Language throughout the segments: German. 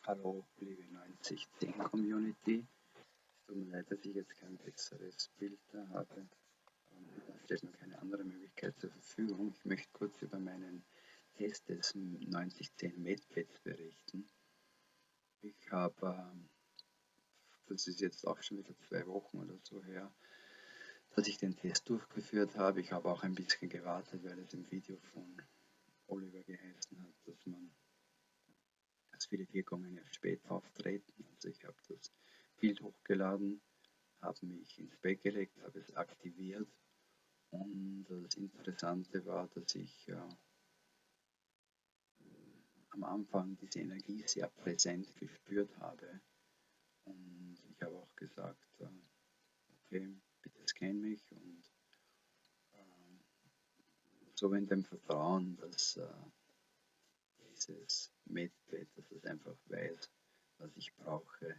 Hallo, liebe 9010 Community. Es tut mir leid, dass ich jetzt kein besseres Bild da habe. Da stellt mir keine andere Möglichkeit zur Verfügung. Ich möchte kurz über meinen Test des 9010 MedPads berichten. Ich habe, das ist jetzt auch schon wieder 2 Wochen oder so her, dass ich den Test durchgeführt habe. Ich habe auch ein bisschen gewartet, weil es im Video von Oliver geheißen hat, dass viele Wirkungen erst später auftreten. Also ich habe das Bild hochgeladen, habe mich ins Bett gelegt, habe es aktiviert und das Interessante war, dass ich am Anfang diese Energie sehr präsent gespürt habe und ich habe auch gesagt, okay, bitte scan mich und so in dem Vertrauen, dass dieses MedPad, dass es einfach weiß, was ich brauche,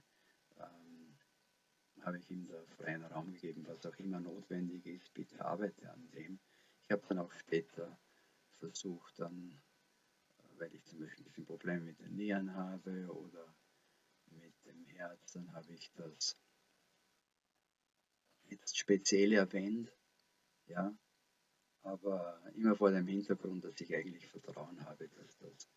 habe ich ihm da freien Raum gegeben, was auch immer notwendig ist, bitte arbeite an dem. Ich habe dann auch später versucht, weil ich zum Beispiel ein bisschen Probleme mit den Nieren habe oder mit dem Herz, dann habe ich das jetzt speziell erwähnt, ja, aber immer vor dem Hintergrund, dass ich eigentlich Vertrauen habe, dass das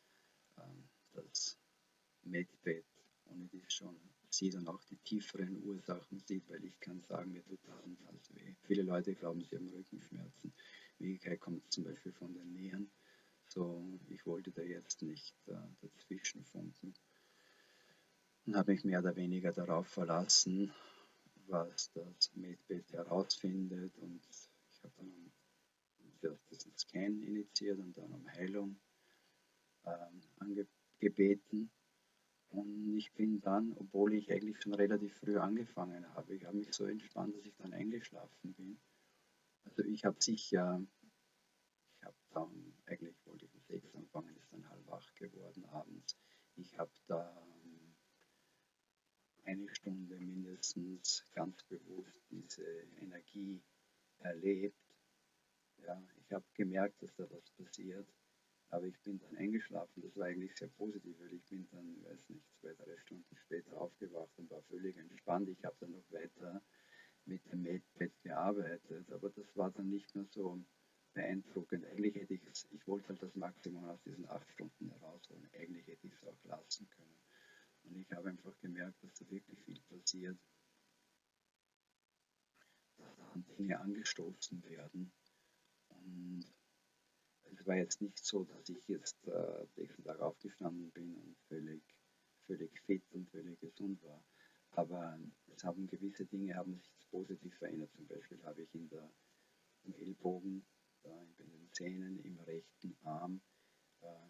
MedPad ohne dies schon sieht und auch die tieferen Ursachen sieht, weil ich kann sagen, mir tut das weh. Viele Leute glauben, sie haben Rückenschmerzen. In Wirklichkeit kommt es zum Beispiel von den Nieren. So, ich wollte da jetzt nicht dazwischen funken und habe mich mehr oder weniger darauf verlassen, was das MedPad herausfindet, und ich habe dann zuerst diesen Scan initiiert und dann um Heilung gebeten. Und ich bin dann, obwohl ich eigentlich schon relativ früh angefangen habe, ich habe mich so entspannt, dass ich dann eingeschlafen bin. Also ich habe dann, eigentlich wollte ich um 6 anfangen, ist dann halb 8 geworden abends. Ich habe da eine Stunde mindestens ganz bewusst diese Energie erlebt. Ja, ich habe gemerkt, dass da was passiert, aber ich bin dann eingeschlafen. Das war eigentlich sehr positiv, weil ich bin dann, weiß nicht, 2, 3 Stunden später aufgewacht und war völlig entspannt. Ich habe dann noch weiter mit dem MedPad gearbeitet, aber das war dann nicht mehr so beeindruckend. Eigentlich ich wollte halt das Maximum aus diesen 8 Stunden herausholen. Eigentlich hätte ich es auch lassen können. Und ich habe einfach gemerkt, dass da wirklich viel passiert, dass dann Dinge angestoßen werden. Und es war jetzt nicht so, dass ich jetzt nächsten Tag aufgestanden bin und völlig fit und völlig gesund war. Aber es haben gewisse Dinge haben sich positiv verändert. Zum Beispiel habe ich im Ellbogen, in den Zähnen, im rechten Arm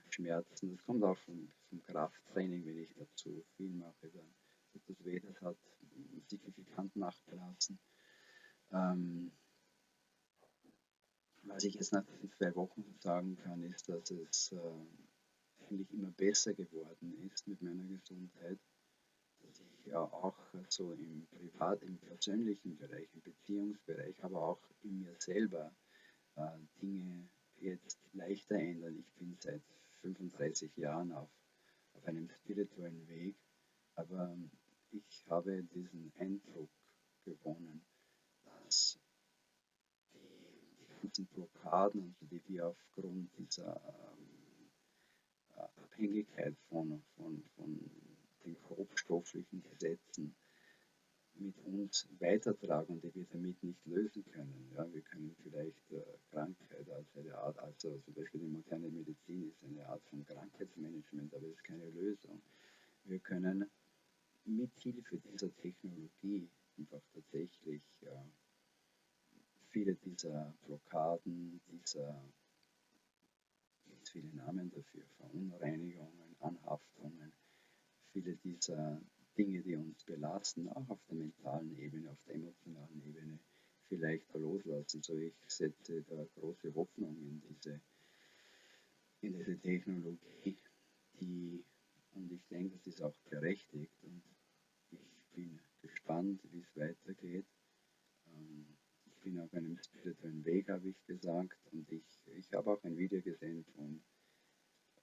Schmerzen. Das kommt auch vom Krafttraining, wenn ich dazu viel mache. Dann tut das weh, das hat signifikant nachgelassen. Was ich jetzt nach diesen 2 Wochen sagen kann, ist, dass es eigentlich immer besser geworden ist mit meiner Gesundheit, dass ich ja auch so im persönlichen Bereich, im Beziehungsbereich, aber auch in mir selber Dinge jetzt leichter ändern. Ich bin seit 35 Jahren auf einem spirituellen Weg, aber ich habe diesen Eindruck gewonnen, dass die ganzen Blockaden, also die wir aufgrund dieser Abhängigkeit von den grobstofflichen Gesetzen mit uns weitertragen und die wir damit nicht lösen können. Ja, wir können vielleicht Krankheit als eine Art, also zum Beispiel die moderne Medizin ist eine Art von Krankheitsmanagement, aber es ist keine Lösung. Wir können mit Hilfe dieser Technologie einfach tatsächlich viele dieser Blockaden, gibt viele Namen dafür, Verunreinigungen, Anhaftungen, viele dieser Dinge, die uns belasten, auch auf der mentalen Ebene, auf der emotionalen Ebene, vielleicht loslassen. So, ich setze da große Hoffnung in diese Technologie, und ich denke, das ist auch berechtigt, und ich bin gespannt, wie es weitergeht. Ich bin auf einem spirituellen Weg, habe ich gesagt, und ich habe auch ein Video gesehen von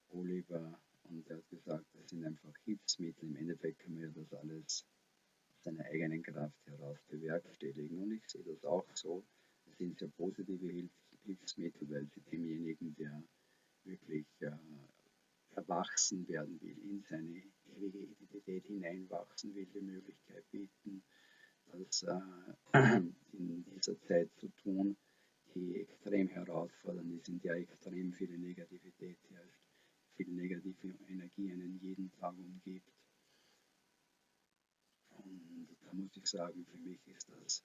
Oliver, und er hat gesagt, dass das sind einfach Hilfsmittel. Im Endeffekt kann man ja das alles aus seiner eigenen Kraft heraus bewerkstelligen. Und ich sehe das auch so. Das sind sehr positive Hilfsmittel, weil sie demjenigen, der wirklich erwachsen werden will, in seine ewige Identität hineinwachsen will, die Möglichkeit bieten, das in dieser Zeit zu tun, die extrem herausfordernd ist, in der extrem viele Negativität herrscht, viel negative Energie einen jeden Tag umgibt. Und da muss ich sagen, für mich ist das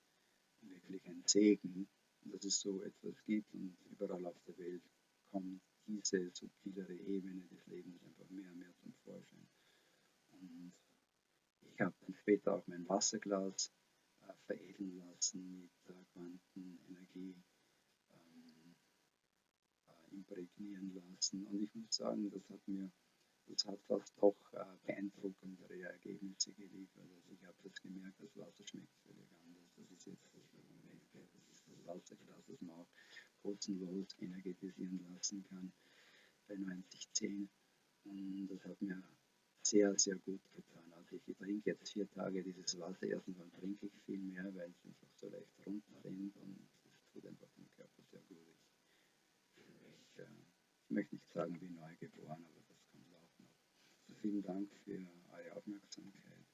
wirklich ein Segen, dass es so etwas gibt und überall auf der Welt kommt diese subtilere Ebene des Lebens einfach mehr und mehr zum Vorschein. Und ich habe dann später auch mein Wasserglas veredeln lassen mit Quantenenergie, imprägnieren lassen. Und ich muss sagen, das hat fast doch beeindruckendere Ergebnisse geliefert. Also ich habe das gemerkt, das Wasser schmeckt völlig anders. Das ist jetzt das Wasserglas, das man auch kostenlos energetisieren lassen kann bei 9010. Und das hat mir sehr, sehr gut getan. Also ich trinke jetzt 4 Tage dieses Wasser. Erstens mal trinke ich viel mehr, weil es einfach so leicht runterrinnt und es tut einfach dem Körper sehr gut. Ich möchte nicht sagen, wie neu geboren, aber das kommt auch noch. Also vielen Dank für eure Aufmerksamkeit.